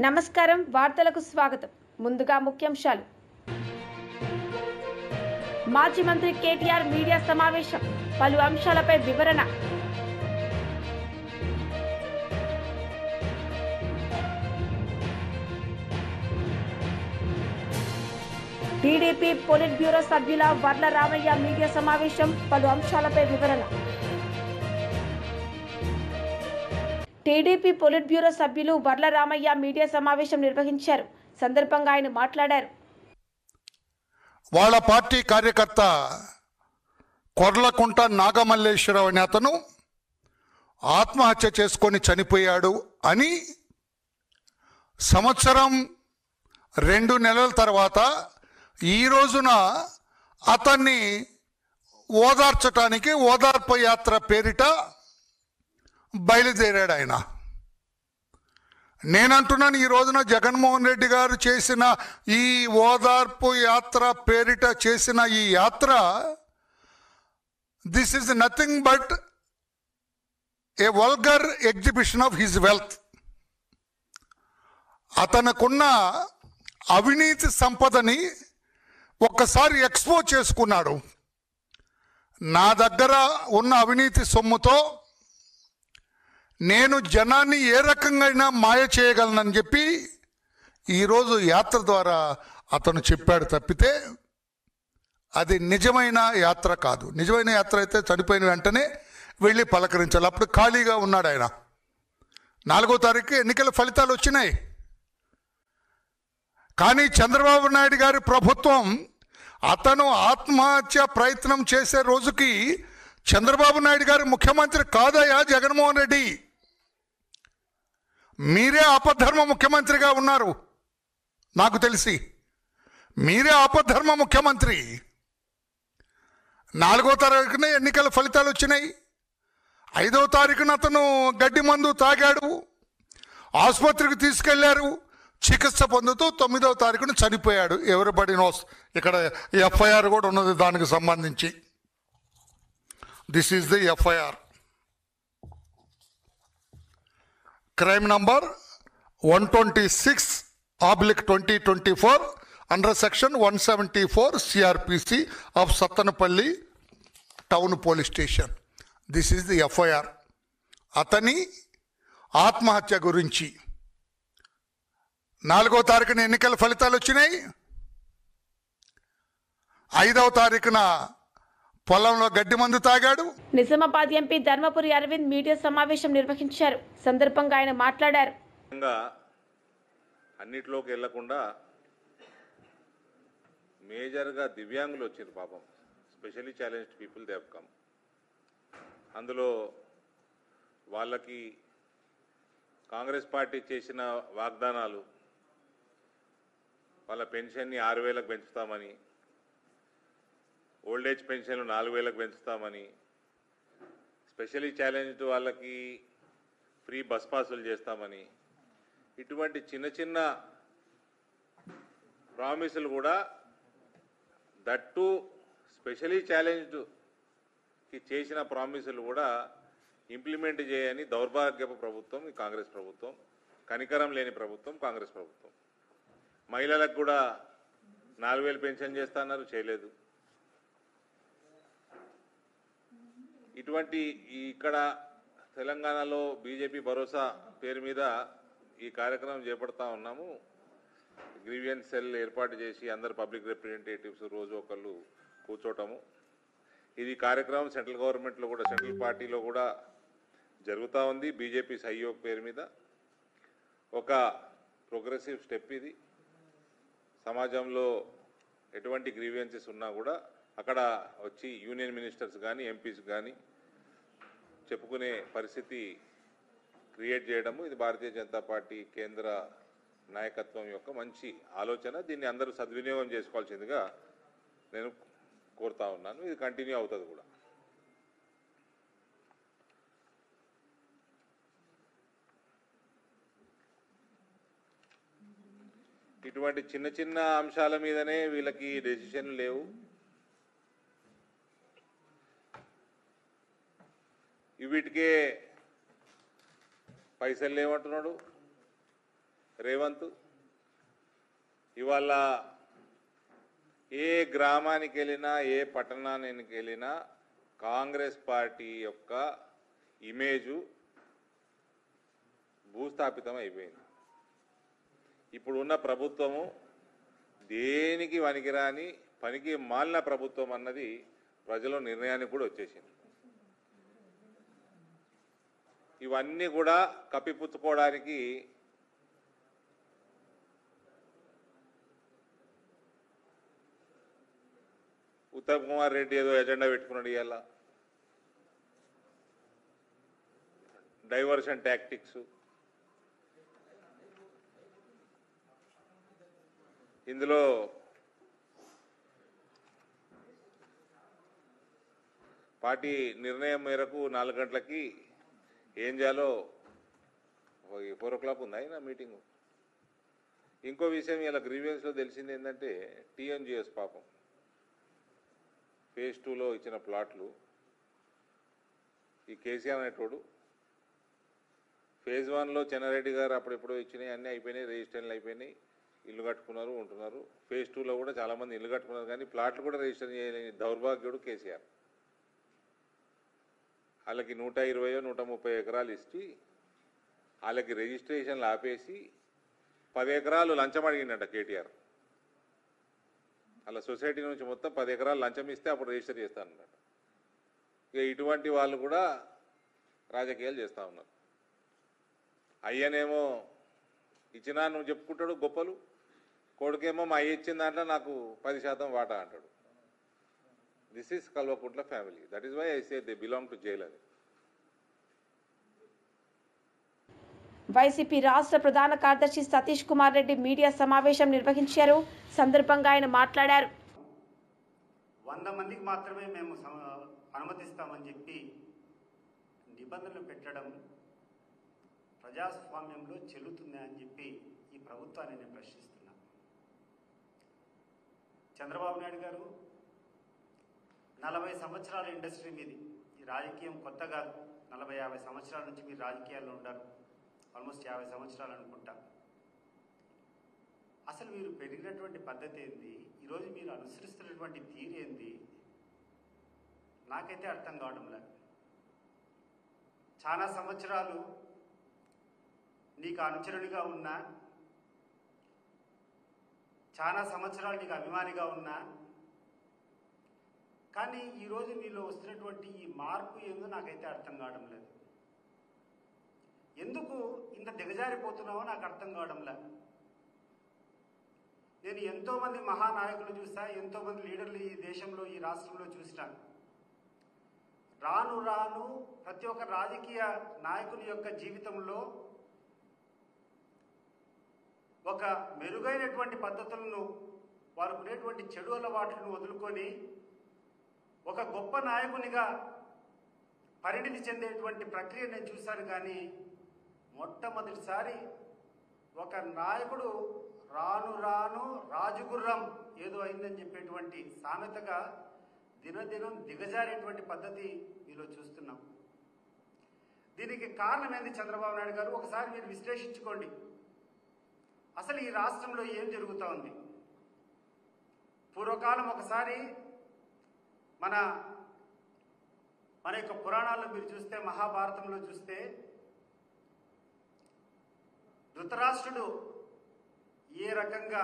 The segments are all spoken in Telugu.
నమస్కారం వార్తలకు స్వాగతం ముందుగా ముఖ్యాంశాలు మాజీ మంత్రి కేటీఆర్ మీడియా సమావేశం పలు అంశాలపై వివరణ టీడీపీ పొలిట్ బ్యూరో సభ్యుల వర్ల రామయ్య మీడియా సమావేశం పలు అంశాలపై వివరణ టీడీపీ పొలిట్ బ్యూరో సభ్యులు వర్ల రామయ్య మీడియా సమావేశం నిర్వహించారు. సందర్భంగా ఆయన మాట్లాడారు. వాళ్ళ పార్టీ కార్యకర్త కొర్లకుంట నాగమల్లేశ్వరరావు అనే అతను ఆత్మహత్య చేసుకొని చనిపోయాడు అని సంవత్సరం 2 నెలల తర్వాత ఈ రోజున అతన్ని ఓదార్చడానికి ఓదార్పు యాత్ర పేరిట బయలుదేరాడు ఆయన. నేనంటున్నాను, ఈ రోజున జగన్మోహన్ రెడ్డి గారు చేసిన ఈ ఓదార్పు యాత్ర పేరిట చేసిన ఈ యాత్ర this is nothing but a vulgar exhibition of his wealth. అతనుకున్న అవినీతి సంపదని ఒక్కసారి ఎక్స్పోజ్ చేసుకున్నాడు. నా దగ్గర ఉన్న అవినీతి సొమ్ముతో నేను జనాన్ని ఏ రకంగా మాయ చేయగలనని చెప్పి ఈరోజు యాత్ర ద్వారా అతను చెప్పాడు తప్పితే అది నిజమైన యాత్ర కాదు. నిజమైన యాత్ర అయితే చనిపోయిన వెంటనే వెళ్ళి పలకరించాలి. అప్పుడు ఖాళీగా ఉన్నాడు ఆయన. 4వ తారీఖు ఎన్నికల ఫలితాలు వచ్చినాయి. కానీ చంద్రబాబు నాయుడు గారి ప్రభుత్వం అతను ఆత్మహత్య ప్రయత్నం చేసే రోజుకి చంద్రబాబు నాయుడు గారు ముఖ్యమంత్రి కాదయ్యా జగన్మోహన్ రెడ్డి, మీరే ఆపద్ధర్మ ముఖ్యమంత్రిగా ఉన్నారు. నాకు తెలిసి మీరే ఆపద్ధర్మ ముఖ్యమంత్రి. 4వ తారీఖున ఎన్నికల ఫలితాలు వచ్చినాయి. 5వ తారీఖున అతను గడ్డి మందు తాగాడు, ఆసుపత్రికి తీసుకెళ్లారు, చికిత్స పొందుతూ 9వ తారీఖున చనిపోయాడు. Everybody nose. ఇక్కడ ఎఫ్ఐఆర్ కూడా ఉన్నది దానికి సంబంధించి. This is the FIR, crime number 126/2024 under section 174 CrPC of Sattenapalli town police station. This is the FIR. అతని ఆత్మహత్య గురించి 4వ తారీఖున ఎన్నికల ఫలితాలు వచ్చినాయి. 5వ తారీఖున పొలంలో గడ్డి మందు తాగాడు. నిజామాబాద్ ఎంపీ ధర్మపురి అరవింద్ మీడియా సమావేశం నిర్వహించారు. సందర్భంగా ఆయన మాట్లాడారు. అన్నిట్లోకి వెళ్లకుండా మేజర్గా దివ్యాంగులు వచ్చారు. పాపం specially challenged people they have come. అందులో వాళ్ళకి కాంగ్రెస్ పార్టీ చేసిన వాగ్దానాలు, వాళ్ళ పెన్షన్ని 6,000కు పెంచుతామని, ఓల్డేజ్ పెన్షన్లు 4,000కు పెంచుతామని, స్పెషల్లీ ఛాలెంజ్డ్ వాళ్ళకి ఫ్రీ బస్ పాసులు చేస్తామని, ఇటువంటి చిన్న చిన్న ప్రామిసులు కూడా దట్టు స్పెషల్లీ ఛాలెంజ్డ్కి చేసిన ప్రామిసులు కూడా ఇంప్లిమెంట్ చేయని దౌర్భాగ్యపు ప్రభుత్వం ఈ కాంగ్రెస్ ప్రభుత్వం. కనికరం లేని ప్రభుత్వం కాంగ్రెస్ ప్రభుత్వం. మహిళలకు కూడా 4,000 పెన్షన్ చేస్తున్నారు, చేయలేదు. ఇటువంటి ఇక్కడ తెలంగాణలో బీజేపీ భరోసా పేరు మీద ఈ కార్యక్రమం చేపడతా ఉన్నాము. గ్రీవియన్స్ సెల్ ఏర్పాటు చేసి అందరు పబ్లిక్ రిప్రజెంటేటివ్స్ రోజు ఒకళ్ళు కూర్చోటము. ఇది కార్యక్రమం సెంట్రల్ గవర్నమెంట్లో కూడా, సెంట్రల్ పార్టీలో కూడా జరుగుతూ ఉంది. బీజేపీ సహయోగ్ పేరు మీద ఒక ప్రోగ్రెసివ్ స్టెప్ ఇది. సమాజంలో ఎటువంటి గ్రీవియన్సెస్ ఉన్నా కూడా అక్కడ వచ్చి యూనియన్ మినిస్టర్స్ కానీ ఎంపీస్ కానీ చెప్పుకునే పరిస్థితి క్రియేట్ చేయడము, ఇది భారతీయ జనతా పార్టీ కేంద్ర నాయకత్వం యొక్క మంచి ఆలోచన. దీన్ని అందరూ సద్వినియోగం చేసుకోవాల్సిందిగా నేను కోరుతా ఉన్నాను. ఇది కంటిన్యూ అవుతుంది కూడా. ఇటువంటి చిన్న చిన్న అంశాల మీదనే వీళ్ళకి డెసిషన్లు లేవు. వీటికే పైసలు లేవంటున్నాడు. రేవంత్ ఇవాళ ఏ గ్రామానికి వెళ్ళినా ఏ పట్టణానికి వెళ్ళినా కాంగ్రెస్ పార్టీ యొక్క ఇమేజు భూస్థాపితం అయిపోయింది. ఇప్పుడు ఉన్న ప్రభుత్వము దేనికి వనికిరాని పనికి మాలిన ప్రభుత్వం అన్నది ప్రజల నిర్ణయానికి కూడా వచ్చేసింది. ఇవన్నీ కూడా కప్పిపుచ్చుకోవడానికి ఉత్తమ్ కుమార్ రెడ్డి ఏదో ఎజెండా పెట్టుకున్నాడు. ఇవాళ డైవర్షన్ టాక్టిక్స్, ఇందులో పార్టీ నిర్ణయం మేరకు 4 గంటలకి ఏం చేయాలో 4 o'clock ఉందా అయినా మీటింగు. ఇంకో విషయం ఇలా గ్రీవియన్స్లో తెలిసింది ఏంటంటే టీఎన్జిఎస్ పాపం phase 2లో ఇచ్చిన ప్లాట్లు ఈ కేసీఆర్ అనేటోడు phase 1లో చెన్నారెడ్డి గారు అప్పుడెప్పుడో ఇచ్చినాయి, అన్నీ అయిపోయినాయి, రిజిస్ట్రేషన్లు అయిపోయినాయి, ఇల్లు కట్టుకున్నారు, ఉంటున్నారు. phase 2లో కూడా చాలామంది ఇల్లు కట్టుకున్నారు, కానీ ప్లాట్లు కూడా రిజిస్టర్ చేయలేని దౌర్భాగ్యుడు కేసీఆర్. వాళ్ళకి 120-130 ఎకరాలు ఇచ్చి వాళ్ళకి రిజిస్ట్రేషన్లు ఆపేసి 10 ఎకరాలు లంచం అడిగిండట కేటీఆర్. అలా సొసైటీ నుంచి మొత్తం 10 ఎకరాలు లంచం ఇస్తే అప్పుడు రిజిస్టర్ చేస్తానన్నట. ఇక ఇటువంటి వాళ్ళు కూడా రాజకీయాలు చేస్తూ ఉన్నారు. అయ్యనేమో ఇచ్చినా నువ్వు చెప్పుకుంటాడు గొప్పలు, కొడుకేమో మా అయ్య ఇచ్చిన దాంట్లో నాకు 10% వాటా అంటాడు. This is Kalvakuntla family. That is why I say they belong to jail అని. వైసీపీ రాష్ట్ర ప్రధాన కార్యదర్శి సతీష్ కుమార్ రెడ్డి మీడియా సమావేశం నిర్వహించారు. సందర్భంగా ఆయన మాట్లాడారు. 100 మందికి మాత్రమే మేము అనుమతిస్తామని చెప్పి నిబంధనలు పెట్టడం ప్రజాస్వామ్యంలో చెల్లుతుందా అని చెప్పి ఈ ప్రభుత్వాన్ని నేను ప్రశ్నిస్తున్నా. చంద్రబాబు నాయుడు గారు 40 సంవత్సరాల ఇండస్ట్రీ మీది, ఈ రాజకీయం కొత్త కాదు. 40-50 సంవత్సరాల నుంచి మీరు రాజకీయాల్లో ఉంటారు, ఆల్మోస్ట్ 50 సంవత్సరాలు అనుకుంటా. అసలు మీరు పెరిగినటువంటి పద్ధతి ఏంది, ఈరోజు మీరు అనుసరిస్తున్నటువంటి తీరు ఏంది నాకైతే అర్థం కావడం లేదు. చాలా సంవత్సరాలు నీకు అనుచరునిగా ఉన్నా, చాలా సంవత్సరాలు నీకు అభిమానిగా ఉన్నా, కానీ ఈరోజు మీలో వస్తున్నటువంటి ఈ మార్పు ఏందో నాకైతే అర్థం కావడం లేదు. ఎందుకు ఇంత దిగజారిపోతున్నావో నాకు అర్థం కావడం లేదు. నేను ఎంతోమంది మహానాయకులు చూసా, ఎంతోమంది లీడర్లు ఈ దేశంలో ఈ రాష్ట్రంలో చూసినాను. రాను రాను ప్రతి ఒక్క రాజకీయ నాయకుని యొక్క జీవితంలో ఒక మెరుగైనటువంటి పద్ధతులను, వారికి ఉండేటువంటి చెడు అలవాట్లను వదులుకొని ఒక గొప్ప నాయకునిగా పరిణితి చెందేటువంటి ప్రక్రియ నేను చూశాను. కానీ మొట్టమొదటిసారి ఒక నాయకుడు రాను రాను రాజుగుర్రం ఏదో అయిందని చెప్పేటువంటి సామెతగా దినదినం దిగజారేటువంటి పద్ధతి మీలో చూస్తున్నాం. దీనికి కారణం ఏంది చంద్రబాబు నాయుడు గారు? ఒకసారి మీరు విశ్లేషించుకోండి. అసలు ఈ రాష్ట్రంలో ఏం జరుగుతూ ఉంది? పూర్వకాలం ఒకసారి మన యొక్క పురాణాల్లో మీరు చూస్తే, మహాభారతంలో చూస్తే, ధృతరాష్ట్రుడు ఏ రకంగా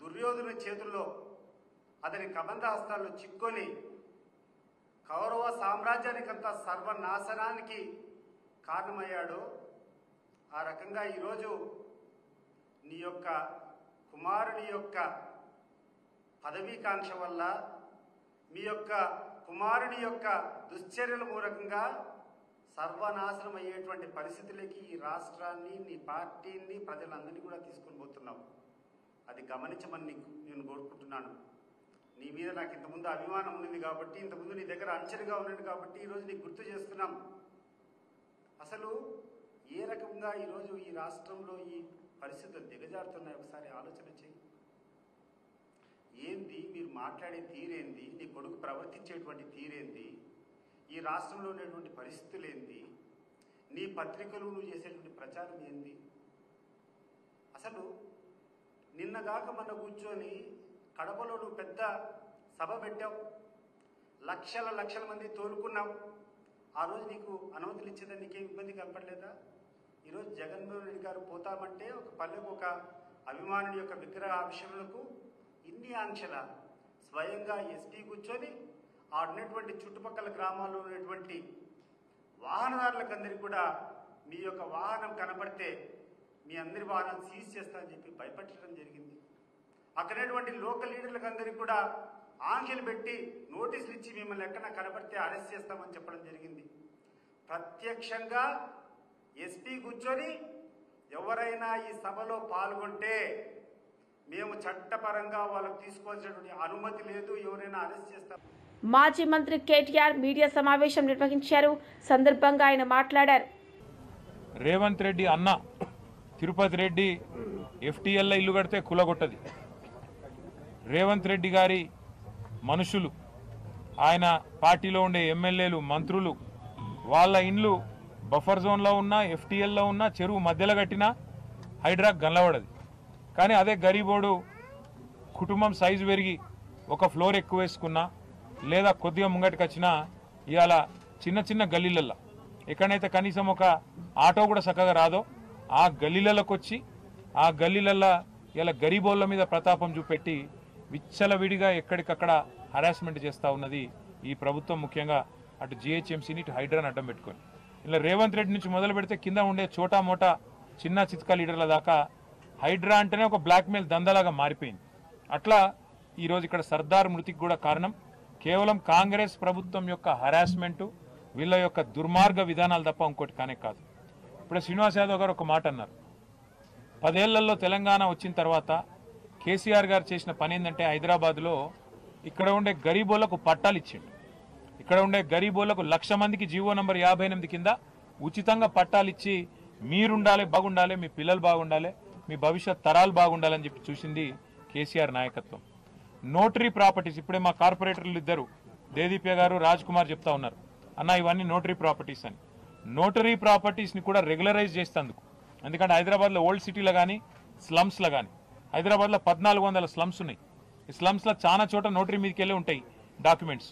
దుర్యోధను చేతుల్లో అతని కబంధ హస్తాల్లో చిక్కొని కౌరవ సామ్రాజ్యానికంతా సర్వనాశనానికి కారణమయ్యాడో, ఆ రకంగా ఈరోజు నీ యొక్క కుమారుని యొక్క పదవీకాంక్ష వల్ల, మీ యొక్క కుమారుని యొక్క దుశ్చర్యల మూలకంగా సర్వనాశనం అయ్యేటువంటి పరిస్థితులకి ఈ రాష్ట్రాన్ని, నీ పార్టీని, ప్రజలందరినీ కూడా తీసుకొని పోతున్నావు. అది గమనించమని నేను కోరుకుంటున్నాను. నీ మీద నాకు ఇంతకుముందు అభిమానం ఉంది కాబట్టి, ఇంతకుముందు నీ దగ్గర అంచనగా ఉన్నాను కాబట్టి ఈరోజు నీకు గుర్తు చేస్తున్నాం. అసలు ఏ రకంగా ఈరోజు ఈ రాష్ట్రంలో ఈ పరిస్థితులు దిగజారుతున్నాయి ఒకసారి ఆలోచన చేయి. ఏంది మీరు మాట్లాడే తీరేంది? నీ కొడుకు ప్రవర్తించేటువంటి తీరేంది? ఈ రాష్ట్రంలో ఉండేటువంటి పరిస్థితులు ఏంది? నీ పత్రికలు నువ్వు చేసేటువంటి ప్రచారం ఏంది? అసలు నిన్నగాక మొన్న కూర్చొని కడపలో నువ్వు పెద్ద సభ పెట్టావు, లక్షల మంది తోలుకున్నావు. ఆ రోజు నీకు అనుమతులు ఇచ్చేదని నీకేం ఇబ్బంది కనపడలేదా? ఈరోజు జగన్మోహన్ రెడ్డి గారు పోతామంటే ఒక పల్లెకు ఒక అభిమానుడి యొక్క విగ్రహ ఆవిష్కరణలకు ఇన్ని ఆంక్షల స్వయంగా ఎస్పీ కూర్చొని ఆ ఉన్నటువంటి చుట్టుపక్కల గ్రామాల్లో ఉన్నటువంటి వాహనదారులకందరికీ కూడా మీ యొక్క వాహనం కనపడితే మీ అందరి వాహనాలు సీజ్ చేస్తామని చెప్పి భయపెట్టడం జరిగింది. అక్కడటువంటి లోకల్ లీడర్లకు అందరికీ కూడా ఆంక్షలు పెట్టి నోటీసులు ఇచ్చి మిమ్మల్ని ఎక్కడన్నా కనబడితే అరెస్ట్ చేస్తామని చెప్పడం జరిగింది. ప్రత్యక్షంగా ఎస్పీ కూర్చొని ఎవరైనా ఈ సభలో పాల్గొంటే మేము చట్టపరంగా వాళ్ళకు తీసుకోవాల్సినటువంటి అనుమతి లేదు, ఎవరైనా అరెస్ట్ చేస్తాం. మాజీ మంత్రి కేటీఆర్ మీడియా సమావేశం నిర్వహించారు. సందర్భంగా ఆయన మాట్లాడారు. రేవంత్ రెడ్డి అన్న తిరుపతి రెడ్డి FTL ఇల్లు కడితే కులగొట్టది. రేవంత్ రెడ్డి గారి మనుషులు, ఆయన పార్టీలో ఉండే ఎమ్మెల్యేలు, మంత్రులు, వాళ్ళ ఇండ్లు బఫర్ జోన్లో ఉన్నా, FTLలో ఉన్నా, చెరువు మధ్యలో కట్టినా హైడ్రాక్ గనలబడది. కానీ అదే గరీబోడు కుటుంబం సైజు పెరిగి ఒక ఫ్లోర్ ఎక్కువ వేసుకున్నా లేదా కొద్దిగా ముంగటికి వచ్చినా ఇవాళ చిన్న గల్లీలల్లో ఎక్కడైతే కనీసం ఒక ఆటో కూడా చక్కగా రాదో ఆ గల్లీలలోకి వచ్చి ఆ గల్లీలల్లో ఇలా గరీబోళ్ళ మీద ప్రతాపం చూపెట్టి విచ్చలవిడిగా ఎక్కడికక్కడ హరాస్మెంట్ చేస్తూ ఉన్నది ఈ ప్రభుత్వం. ముఖ్యంగా అటు GHMCని ఇటు హైడ్రాని అడ్డం పెట్టుకొని ఇలా రేవంత్ రెడ్డి నుంచి మొదలు పెడితే కింద ఉండే చోటా మోటా చిన్న చిత్కా లీడర్ల దాకా హైడ్రా అంటేనే ఒక బ్లాక్మెయిల్ దందాలాగా మారిపోయింది. అట్లా ఈరోజు ఇక్కడ సర్దార్ మృతికి కూడా కారణం కేవలం కాంగ్రెస్ ప్రభుత్వం యొక్క హరాస్మెంటు, వీళ్ళ యొక్క దుర్మార్గ విధానాలు తప్ప ఇంకోటి కానే కాదు. ఇప్పుడు శ్రీనివాస్ యాదవ్ గారు ఒక మాట అన్నారు, 10 ఏళ్లలో తెలంగాణ వచ్చిన తర్వాత కేసీఆర్ గారు చేసిన పని ఏంటంటే హైదరాబాద్లో ఇక్కడ ఉండే గరీబోళ్లకు పట్టాలు ఇచ్చిండు. ఇక్కడ ఉండే గరీబోళ్లకు 1,00,000 మందికి జీవో నంబర్ 58 కింద ఉచితంగా పట్టాలు ఇచ్చి మీరుండాలి, బాగుండాలి, మీ పిల్లలు బాగుండాలి, మీ భవిష్యత్ తరాలు బాగుండాలని చెప్పి చూసింది కేసీఆర్ నాయకత్వం. నోటరీ ప్రాపర్టీస్, ఇప్పుడే మా కార్పొరేటర్లు ఇద్దరు దేదీప్య గారు, రాజ్ కుమార్ చెప్తా ఉన్నారు, అన్న ఇవన్నీ నోటరీ ప్రాపర్టీస్ అని. నోటరీ ప్రాపర్టీస్ని కూడా రెగ్యులరైజ్ చేస్తేందుకు, ఎందుకంటే హైదరాబాద్లో ఓల్డ్ సిటీలో కానీ స్లమ్స్లో కానీ హైదరాబాద్లో 1400 స్లమ్స్ ఉన్నాయి. ఈ స్లమ్స్లో చాలా చోట నోటరీ మీదకి వెళ్ళి ఉంటాయి డాక్యుమెంట్స్.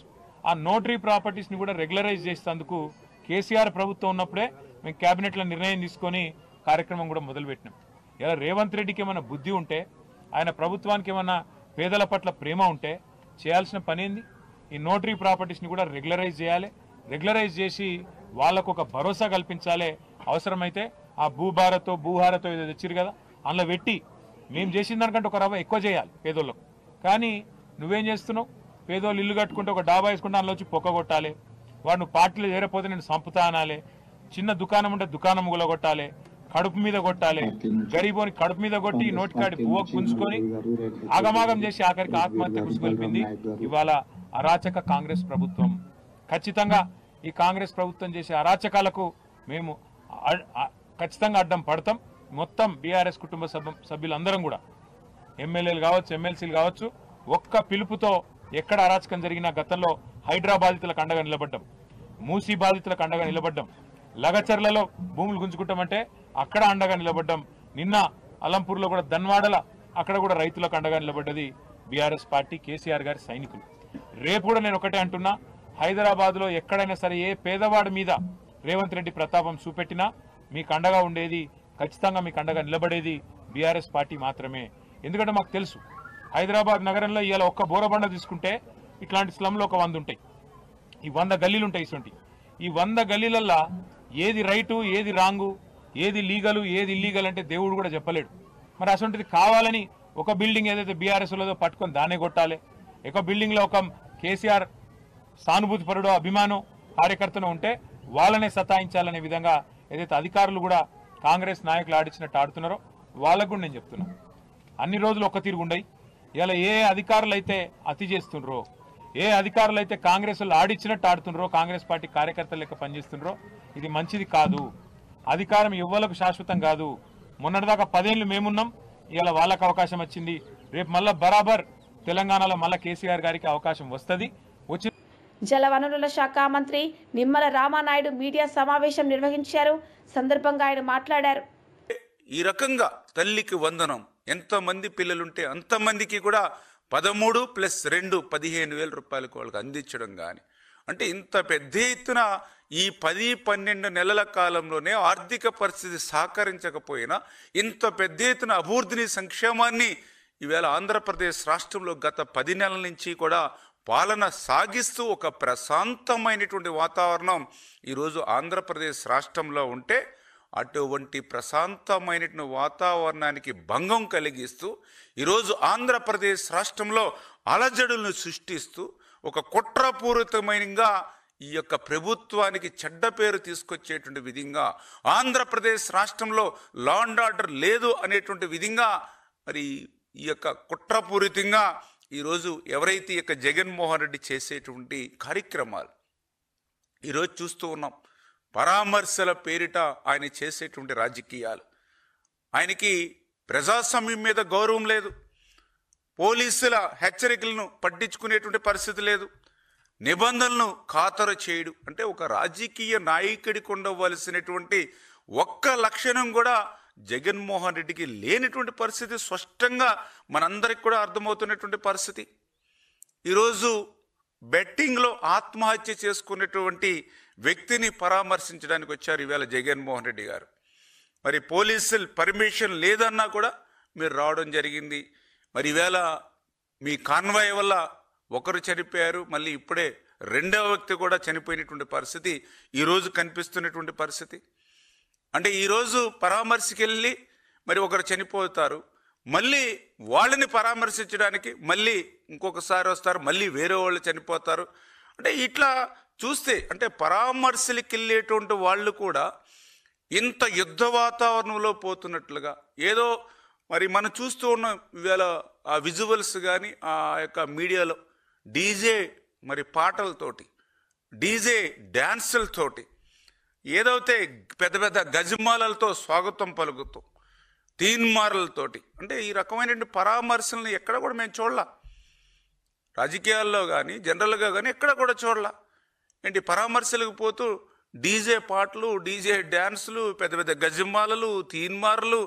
ఆ నోటరీ ప్రాపర్టీస్ని కూడా రెగ్యులరైజ్ చేసేందుకు కేసీఆర్ ప్రభుత్వం ఉన్నప్పుడే మేము క్యాబినెట్లో నిర్ణయం తీసుకొని కార్యక్రమం కూడా మొదలుపెట్టినాం. ఇలా రేవంత్ రెడ్డికి ఏమైనా బుద్ధి ఉంటే, ఆయన ప్రభుత్వానికి ఏమైనా పేదల పట్ల ప్రేమ ఉంటే చేయాల్సిన పని ఏంది? ఈ నోటరీ ప్రాపర్టీస్ని కూడా రెగ్యులరైజ్ చేయాలి. రెగ్యులరైజ్ చేసి వాళ్ళకు ఒక భరోసా కల్పించాలి. అవసరమైతే ఆ భూహారతో ఏదో తెచ్చిరు కదా అందులో పెట్టి మేము చేసిన దానికంటే ఒక రవ్వ ఎక్కువ చేయాలి పేదోళ్ళకు. కానీ నువ్వేం చేస్తున్నావు? పేదోళ్ళు ఇల్లు కట్టుకుంటే ఒక డాబా వేసుకుంటే అందులో వచ్చి పొక్క కొట్టాలి, వాడు నువ్వు పార్టీలో చేరపోతే నేను సంపుతా అనాలి, చిన్న దుకాణం ఉంటే దుకాణం కొట్టాలి, కడుపు మీద కొట్టాలి, గరీబోని కడుపు మీద కొట్టి నోటికాడి పువ్వుకు పుంజుకొని ఆగమాగం చేసి ఆఖరికి ఆత్మహత్య కుసుకొల్పింది ఇవాళ అరాచక కాంగ్రెస్ ప్రభుత్వం. ఖచ్చితంగా ఈ కాంగ్రెస్ ప్రభుత్వం చేసే అరాచకాలకు మేము ఖచ్చితంగా అడ్డం పడతాం. మొత్తం బీఆర్ఎస్ కుటుంబ సభ్యులందరం కూడా, ఎమ్మెల్యేలు కావచ్చు, ఎమ్మెల్సీలు కావచ్చు, ఒక్క పిలుపుతో ఎక్కడ అరాచకం జరిగినా గతంలో హైడ్రా బాధితులకు అండగా నిలబడ్డం, మూసీ బాధితులకు అండగా నిలబడ్డం, లగచర్లలో భూములు గుంజుకుంటామంటే అక్కడ అండగా నిలబడ్డం. నిన్న అలంపూర్లో కూడా దన్వాడల అక్కడ కూడా రైతులకు అండగా నిలబడ్డది బీఆర్ఎస్ పార్టీ, కేసీఆర్ గారి సైనికులు. రేపు కూడా నేను ఒకటే అంటున్నా, హైదరాబాద్లో ఎక్కడైనా సరే ఏ పేదవాడి మీద రేవంత్ రెడ్డి ప్రతాపం చూపెట్టినా మీకు అండగా ఉండేది, ఖచ్చితంగా మీకు అండగా నిలబడేది బీఆర్ఎస్ పార్టీ మాత్రమే. ఎందుకంటే మాకు తెలుసు హైదరాబాద్ నగరంలో ఇవాళ ఒక్క బోరబండ తీసుకుంటే ఇట్లాంటి స్లమ్లో ఒక 100 ఉంటాయి, ఈ 100 గల్లీలు ఉంటాయి. ఇటువంటి ఈ 100 గల్లీలల్లో ఏది రైటు, ఏది రాంగు, ఏది లీగలు, ఏది ఇల్లీగల్ అంటే దేవుడు కూడా చెప్పలేడు. మరి అటువంటిది కావాలని ఒక బిల్డింగ్ ఏదైతే బీఆర్ఎస్లో పట్టుకొని దాన్నే కొట్టాలి, ఒక బిల్డింగ్లో ఒక కేసీఆర్ సానుభూతి పరుడో అభిమానం కార్యకర్తను ఉంటే వాళ్ళనే సతాయించాలనే విధంగా ఏదైతే అధికారులు కూడా కాంగ్రెస్ నాయకులు ఆడించినట్టు ఆడుతున్నారో వాళ్ళకు కూడా నేను చెప్తున్నా, అన్ని రోజులు ఒక్క తీరు ఉండయి. ఇలా ఏ అధికారులు అయితే అతి చేస్తుండ్రో, ఏ అధికారులు అయితే కాంగ్రెస్ వాళ్ళు ఆడిచ్చినట్టు ఆడుతుండ్రో, కాంగ్రెస్ పార్టీ కార్యకర్తలు లెక్క పనిచేస్తుండ్రో, ఇది మంచిది కాదు. అధికారం ఎవ్వలకు శాశ్వతం కాదు. మొన్నటిదాకా 10 ఏళ్ళు మేమున్నాం, ఇలా వాళ్ళకు అవకాశం వచ్చింది. రేపు మళ్ళా బరాబర్ తెలంగాణలో మళ్ళా కేసీఆర్ గారికి అవకాశం వస్తుంది. వచ్చి జలవనరుల శాఖ మంత్రి నిమ్మల రామానాయుడు మీడియా సమావేశం నిర్వహించారు. సందర్భంగా ఆయన మాట్లాడారు. ఈ రకంగా తల్లికి వందనం. ఎంతమంది పిల్లలుంటే అంతమందికి కూడా 13 + 2 15,000 రూపాయలకు వాళ్ళకి అందించడం కానీ, అంటే ఇంత పెద్ద ఎత్తున ఈ 10-12 నెలల కాలంలోనే ఆర్థిక పరిస్థితి సహకరించకపోయినా ఇంత పెద్ద ఎత్తున అభివృద్ధిని, సంక్షేమాన్ని ఈవేళ ఆంధ్రప్రదేశ్ రాష్ట్రంలో గత 10 నెలల నుంచి కూడా పాలన సాగిస్తూ ఒక ప్రశాంతమైనటువంటి వాతావరణం ఈరోజు ఆంధ్రప్రదేశ్ రాష్ట్రంలో ఉంటే, అటువంటి ప్రశాంతమైనటువంటి వాతావరణానికి భంగం కలిగిస్తూ ఈరోజు ఆంధ్రప్రదేశ్ రాష్ట్రంలో అలజడులను సృష్టిస్తూ ఒక కుట్రపూరితమైనగా ఈ యొక్క ప్రభుత్వానికి చెడ్డ పేరు తీసుకొచ్చేటువంటి విధంగా, ఆంధ్రప్రదేశ్ రాష్ట్రంలో లా అండ్ ఆర్డర్ లేదు అనేటువంటి విధంగా మరి ఈ యొక్క కుట్రపూరితంగా ఈరోజు ఎవరైతే ఈ యొక్క జగన్మోహన్ రెడ్డి చేసేటువంటి కార్యక్రమాలు ఈరోజు చూస్తూ ఉన్నాం. పరామర్శల పేరిట ఆయన చేసేటువంటి రాజకీయాలు, ఆయనకి ప్రజాస్వామ్యం మీద గౌరవం లేదు, పోలీసుల హెచ్చరికలను పట్టించుకునేటువంటి పరిస్థితి లేదు, నిబంధనలను ఖాతరు చేయడు. అంటే ఒక రాజకీయ నాయకుడికి ఉండవలసినటువంటి ఒక్క లక్షణం కూడా జగన్మోహన్ రెడ్డికి లేనటువంటి పరిస్థితి స్పష్టంగా మనందరికి కూడా అర్థమవుతున్నటువంటి పరిస్థితి. ఈరోజు బెట్టింగ్లో ఆత్మహత్య చేసుకున్నటువంటి వ్యక్తిని పరామర్శించడానికి వచ్చారు ఈవేళ జగన్మోహన్ రెడ్డి గారు. మరి పోలీసులు పర్మిషన్ లేదన్నా కూడా మీరు రావడం జరిగింది. మరి ఈవేళ మీ కాన్వాయ్ వల్ల ఒకరు చనిపోయారు, మళ్ళీ ఇప్పుడే రెండవ వ్యక్తి కూడా చనిపోయినటువంటి పరిస్థితి ఈరోజు కనిపిస్తున్నటువంటి పరిస్థితి. అంటే ఈరోజు పరామర్శకి వెళ్ళి మరి ఒకరు చనిపోతారు, మళ్ళీ వాళ్ళని పరామర్శించడానికి మళ్ళీ ఇంకొకసారి వస్తారు, మళ్ళీ వేరే వాళ్ళు చనిపోతారు. అంటే ఇట్లా చూస్తే అంటే పరామర్శలకి వెళ్ళేటువంటి వాళ్ళు కూడా ఇంత యుద్ధ వాతావరణంలో పోతున్నట్లుగా ఏదో మరి మనం చూస్తూ ఉన్నాం. ఇవాళ ఆ విజువల్స్ కానీ ఆ యొక్క మీడియాలో డీజే మరి పాటలతోటి, డీజే డ్యాన్సులతోటి, ఏదైతే పెద్ద పెద్ద గజమాలతో స్వాగతం పలుకుతూ, తీన్మార్లతోటి, అంటే ఈ రకమైనటువంటి పరామర్శలను ఎక్కడ కూడా మేము చూడలా. రాజకీయాల్లో కానీ జనరల్గా కానీ ఎక్కడ కూడా చూడలా. ఏంటి పరామర్శలకు పోతూ డీజే పాటలు, డీజే డ్యాన్సులు, పెద్ద పెద్ద గజమాలలు, తీన్మార్లు,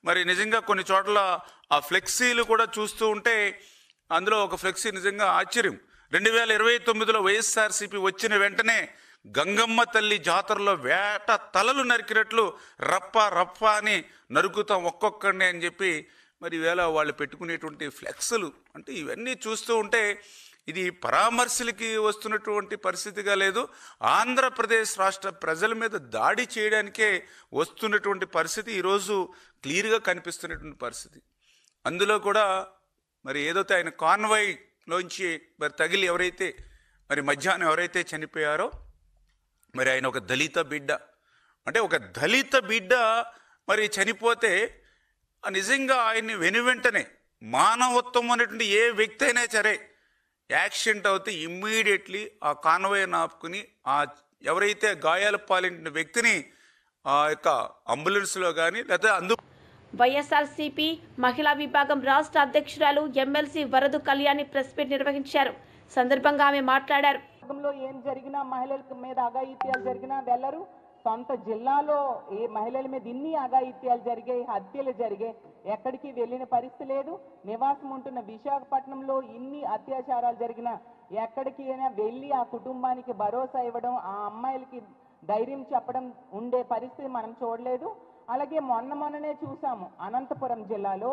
మరి నిజంగా కొన్ని చోట్ల ఆ ఫ్లెక్సీలు కూడా చూస్తూ ఉంటే అందులో ఒక ఫ్లెక్సీ నిజంగా ఆశ్చర్యం. 2029లో వైఎస్ఆర్సీపీ వచ్చిన వెంటనే గంగమ్మ తల్లి జాతరలో వేట తలలు నరికినట్లు రప్ప రప్ప అని నరుకుతాం ఒక్కొక్కడిని అని చెప్పి మరి ఈవేళ వాళ్ళు పెట్టుకునేటువంటి ఫ్లెక్సులు, అంటే ఇవన్నీ చూస్తూ ఉంటే ఇది పరామర్శలకి వస్తున్నటువంటి పరిస్థితిగా లేదు, ఆంధ్రప్రదేశ్ రాష్ట్ర ప్రజల మీద దాడి చేయడానికే వస్తున్నటువంటి పరిస్థితి ఈరోజు క్లియర్గా కనిపిస్తున్నటువంటి పరిస్థితి. అందులో కూడా మరి ఏదైతే ఆయన కాన్వాయ్లోంచి మరి తగిలి ఎవరైతే మరి మధ్యాహ్నం ఎవరైతే చనిపోయారో మరి ఆయన ఒక దళిత బిడ్డ, అంటే ఒక దళిత బిడ్డ మరి చనిపోతే నిజంగా ఆయన్ని వెనువెంటనే మానవత్వం అనేటువంటి ఏ వ్యక్తి అయినా సరే యాక్సిడెంట్ అవుతే ఇమ్మీడియట్లీ ఆ కాన్వాయ్ ఆపుకుని ఆ ఎవరైతే గాయాల పాలిన వ్యక్తిని ఆ యొక్క అంబులెన్స్లో కానీ లేదా వైఎస్ఆర్సీపీ మహిళా విభాగం రాష్ట్ర అధ్యక్షురాలు ఎమ్మెల్సీ వరదు కళ్యాణి ప్రెస్ మీట్ నిర్వహించారు. సందర్భంగా ఆమె మాట్లాడారు. ఏం జరిగినా మహిళల మీద అఘాయిత్యాలు జరిగినా వెళ్ళరు. సొంత జిల్లాలో ఏ మహిళల మీద ఇన్ని అఘాయిత్యాలు జరిగాయి, హత్యలు జరిగాయి, ఎక్కడికి వెళ్ళిన పరిస్థితి లేదు. నివాసం ఉంటున్న విశాఖపట్నంలో ఇన్ని అత్యాచారాలు జరిగినా ఎక్కడికి అయినా వెళ్ళి ఆ కుటుంబానికి భరోసా ఇవ్వడం, ఆ అమ్మాయిలకి ధైర్యం చెప్పడం ఉండే పరిస్థితి మనం చూడలేదు. అలాగే మొన్ననే చూసాము అనంతపురం జిల్లాలో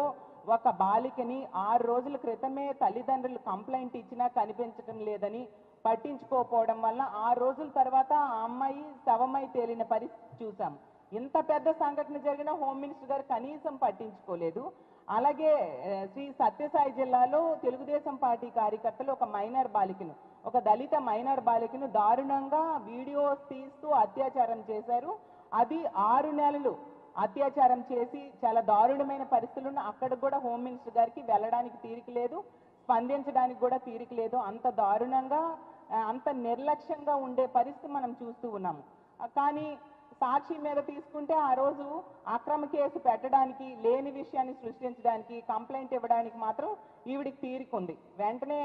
ఒక బాలికని 6 రోజుల క్రితమే తల్లిదండ్రులు కంప్లైంట్ ఇచ్చినా కనిపించడం లేదని పట్టించుకోకపోవడం వల్ల 6 రోజుల తర్వాత ఆ అమ్మాయి శవమై తేలిన పరిస్థితి చూసాము. ఇంత పెద్ద సంఘటన జరిగిన హోమ్ మినిస్టర్ గారు కనీసం పట్టించుకోలేదు. అలాగే శ్రీ సత్యసాయి జిల్లాలో తెలుగుదేశం పార్టీ కార్యకర్తలు ఒక మైనర్ బాలికను, ఒక దళిత మైనర్ బాలికను దారుణంగా వీడియోస్ తీస్తూ అత్యాచారం చేశారు. అది 6 నెలలు అత్యాచారం చేసి చాలా దారుణమైన పరిస్థితులను అక్కడ కూడా హోమ్ మినిస్టర్ గారికి వెళ్ళడానికి తీరిక లేదు, స్పందించడానికి కూడా తీరిక లేదు. అంత దారుణంగా అంత నిర్లక్ష్యంగా ఉండే పరిస్థితి మనం చూస్తూ ఉన్నాము. కానీ సాక్షి మీద తీసుకుంటే ఆ రోజు అక్రమ కేసు పెట్టడానికి, లేని విషయాన్ని సృష్టించడానికి, కంప్లైంట్ ఇవ్వడానికి మాత్రం ఈవిడికి తీరికుంది. వెంటనే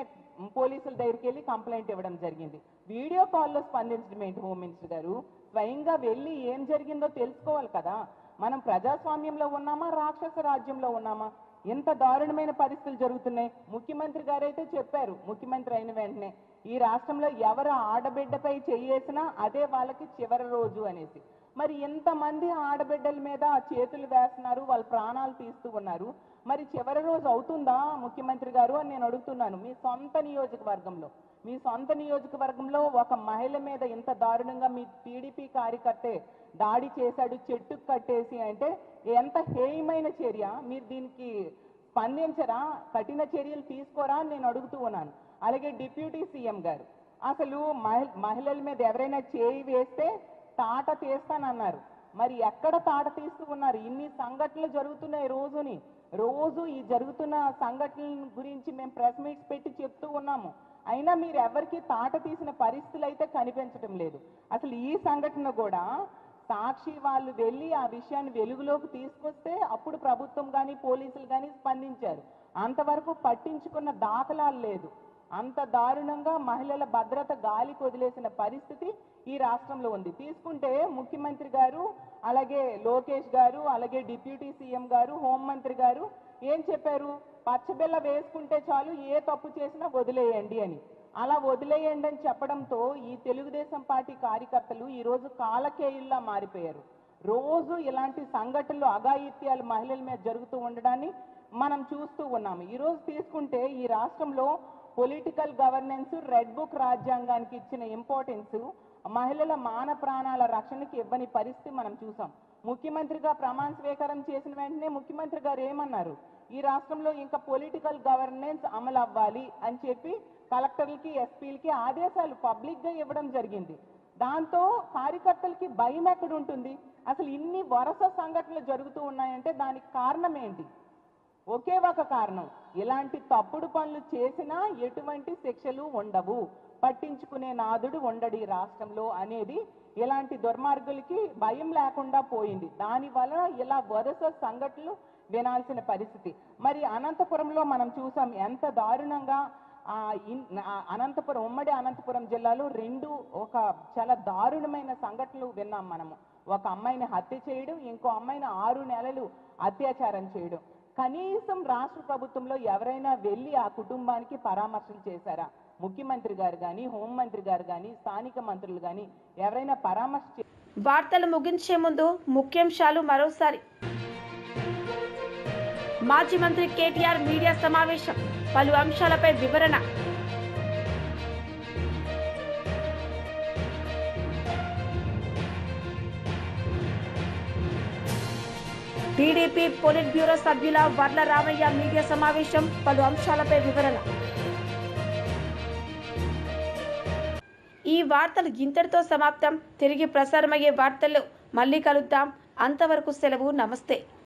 పోలీసుల దగ్గరికి వెళ్ళి కంప్లైంట్ ఇవ్వడం జరిగింది. వీడియో కాల్లో స్పందించడం ఏంటి హోమ్ మినిస్టర్ గారు? స్వయంగా వెళ్ళి ఏం జరిగిందో తెలుసుకోవాలి కదా. మనం ప్రజాస్వామ్యంలో ఉన్నామా, రాక్షస రాజ్యంలో ఉన్నామా? ఎంత దారుణమైన పరిస్థితులు జరుగుతున్నాయి. ముఖ్యమంత్రి గారైతే చెప్పారు, ముఖ్యమంత్రి అయిన వెంటనే ఈ రాష్ట్రంలో ఎవరు ఆడబిడ్డపై చెయ్యేసినా అదే వాళ్ళకి చివరి రోజు అనేసి. మరి ఎంతమంది ఆడబిడ్డల మీద చేతులు వేస్తున్నారు, వాళ్ళ ప్రాణాలు తీస్తూ ఉన్నారు. మరి చివరి రోజు అవుతుందా ముఖ్యమంత్రి గారు అని నేను అడుగుతున్నాను. మీ సొంత నియోజకవర్గంలో ఒక మహిళ మీద ఇంత దారుణంగా మీ టీడీపీ కార్యకర్తే దాడి చేశాడు, చెట్టుకు కట్టేసి అంటే ఎంత హేయమైన చర్య. మీరు దీనికి స్పందించరా, కఠిన చర్యలు తీసుకోరా అని నేను అడుగుతూ ఉన్నాను. అలాగే డిప్యూటీ సీఎం గారు అసలు మహిళల మీద ఎవరైనా చేయి వేస్తే తాట తీస్తానన్నారు. మరి ఎక్కడ తాట తీస్తూ ఉన్నారు? ఇన్ని సంఘటనలు జరుగుతున్నాయి రోజు ఈ జరుగుతున్న సంఘటనల గురించి మేము ప్రెస్ మీట్స్ పెట్టి చెప్తూ ఉన్నాము. అయినా మీరు ఎవరికి తాట తీసిన పరిస్థితులు అయితే కనిపించడం లేదు. అసలు ఈ సంఘటన కూడా సాక్షి వాళ్ళు వెళ్ళి ఆ విషయాన్ని వెలుగులోకి తీసుకొస్తే అప్పుడు ప్రభుత్వం కానీ పోలీసులు కానీ స్పందించారు. అంతవరకు పట్టించుకున్న దాఖలాలు లేదు. అంత దారుణంగా మహిళల భద్రత గాలికి వదిలేసిన పరిస్థితి ఈ రాష్ట్రంలో ఉంది. తీసుకుంటే ముఖ్యమంత్రి గారు, అలాగే లోకేష్ గారు, అలాగే డిప్యూటీ సీఎం గారు, హోంమంత్రి గారు ఏం చెప్పారు? పచ్చబిల్ల వేసుకుంటే చాలు, ఏ తప్పు చేసినా వదిలేయండి అని. అలా వదిలేయండి అని చెప్పడంతో ఈ తెలుగుదేశం పార్టీ కార్యకర్తలు ఈరోజు కాలకేయుల్లా మారిపోయారు. రోజు ఇలాంటి సంఘటనలు, అఘాయిత్యాలు మహిళల మీద జరుగుతూ ఉండడాన్ని మనం చూస్తూ ఉన్నాము. ఈరోజు తీసుకుంటే ఈ రాష్ట్రంలో పొలిటికల్ గవర్నెన్స్, రెడ్ బుక్ రాజ్యాంగానికి ఇచ్చిన ఇంపార్టెన్స్ మహిళల మాన ప్రాణాల రక్షణకి ఇవ్వని పరిస్థితి మనం చూసాం. ముఖ్యమంత్రిగా ప్రమాణ స్వీకారం చేసిన వెంటనే ముఖ్యమంత్రి గారు ఏమన్నారు? ఈ రాష్ట్రంలో ఇంకా పొలిటికల్ గవర్నెన్స్ అమలు అవ్వాలి అని చెప్పి కలెక్టర్లకి, ఎస్పీలకి ఆదేశాలు పబ్లిక్గా ఇవ్వడం జరిగింది. దాంతో కార్యకర్తలకి భయం ఎక్కడ ఉంటుంది? అసలు ఇన్ని వరుస సంఘటనలు జరుగుతూ ఉన్నాయంటే దానికి కారణం ఏంటి? ఒకే ఒక కారణం, ఇలాంటి తప్పుడు పనులు చేసినా ఎటువంటి శిక్షలు ఉండవు, పట్టించుకునే నాదుడు ఉండడు ఈ రాష్ట్రంలో అనేది ఇలాంటి దుర్మార్గులకి భయం లేకుండా పోయింది. దానివల్ల ఇలా వరుస సంఘటనలు వినాల్సిన పరిస్థితి. మరి అనంతపురంలో మనం చూసాం ఎంత దారుణంగా. అనంతపురం, ఉమ్మడి అనంతపురం జిల్లాలో ఒక చాలా దారుణమైన సంఘటనలు విన్నాం మనము. ఒక అమ్మాయిని హత్య చేయడం, ఇంకో అమ్మాయిని 6 నెలలు అత్యాచారం చేయడం. కనీసం రాష్ట్ర ప్రభుత్వంలో ఎవరైనా వెళ్ళి ఆ కుటుంబానికి పరామర్శలు చేశారా? ముఖ్యమంత్రి గారు కానీ, హోంమంత్రి గారు కానీ, స్థానిక మంత్రులు కానీ ఎవరైనా పరామర్శ వార్తలు ముగించే ముందు ముఖ్యాంశాలు మరోసారి. మాజీ మంత్రి కేటీఆర్ మీడియా సమావేశం, పలు అంశాలపై వివరణ. టీడీపీ పొలిట్ బ్యూరో సభ్యుల వర్ల రామయ్య మీడియా సమావేశం, పలు అంశాలపై వివరణ. ఈ వార్తలు ఇంతటితో సమాప్తం. తిరిగి ప్రసారమయ్యే వార్తల్లో మళ్ళీ కలుద్దాం. అంతవరకు సెలవు. నమస్తే.